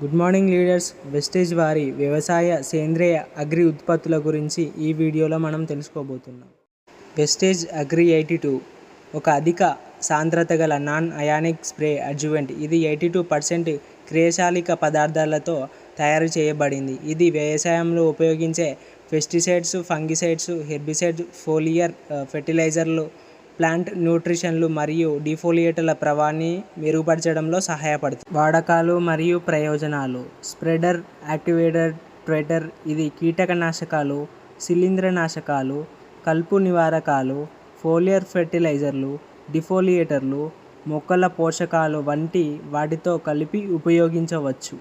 Good morning leaders. Wastage వారి వ్యవసాయ సేంద్రియ అగ్రి ఉత్పత్తుల గురించి ఈ వీడియోలో మనం తెలుసుకోబోతున్నాం. వెస్టేజ్ అగ్రి 82 ఒక అధిక సాంద్రత గల నాన్ అయానిక్ స్ప్రే అడ్జువెంట్. ఇది 82% క్రియాశీలక పదార్థాలతో తయారు చేయబడింది. ఇది వ్యవసాయంలో ఉపయోగించే పెస్టిసైడ్స్, ఫంగిసైడ్స్, హెర్బిసైడ్స్, ఫోలియర్ ఫెర్టిలైజర్లు, ప్లాంట్ న్యూట్రిషన్లు మరియు డిఫోలియేటర్ల ప్రభావాన్ని మెరుగుపరచడంలో సహాయపడుతుంది. వాడకాలు మరియు ప్రయోజనాలు. స్ప్రెడర్ యాక్టివేటెడ్ ట్రేటర్. ఇది కీటకనాశకాలు, శిలీంద్రనాశకాలు, కలుపు నివారకాలు, ఫోలియర్ ఫెర్టిలైజర్లు, డిఫోలియేటర్లు, మొక్కల పోషకాలు వంటి వాటితో కలిపి ఉపయోగించవచ్చు.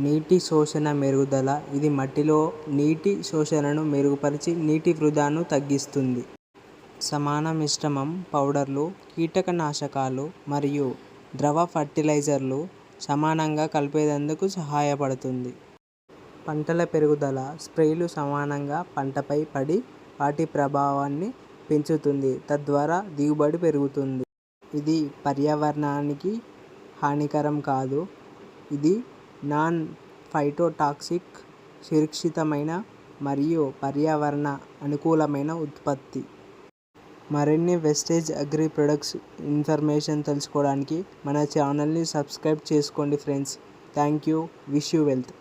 నీటి శోషణ మెరుగుదల. ఇది మట్టిలో నీటి శోషణను మెరుగుపరిచి నీటి వృధాను తగ్గిస్తుంది. సమాన మిశ్రమం పౌడర్లు, కీటకనాశకాలు మరియు ద్రవ ఫర్టిలైజర్లు సమానంగా కలిపేందుకు సహాయపడుతుంది. పంటల పెరుగుదల. స్ప్రేలు సమానంగా పంటపై పడి వాటి ప్రభావాన్ని పెంచుతుంది, తద్వారా దిగుబడి పెరుగుతుంది. ఇది పర్యావరణానికి హానికరం కాదు. ఇది నాన్ ఫైటోటాక్సిక్, సురక్షితమైన మరియు పర్యావరణ అనుకూలమైన ఉత్పత్తి. మరిన్ని వెస్టేజ్ అగ్రి ప్రొడక్ట్స్ ఇన్ఫర్మేషన్ తెలుసుకోవడానికి మన ఛానల్ని సబ్స్క్రైబ్ చేసుకోండి friends. Thank you. Wish you wealth.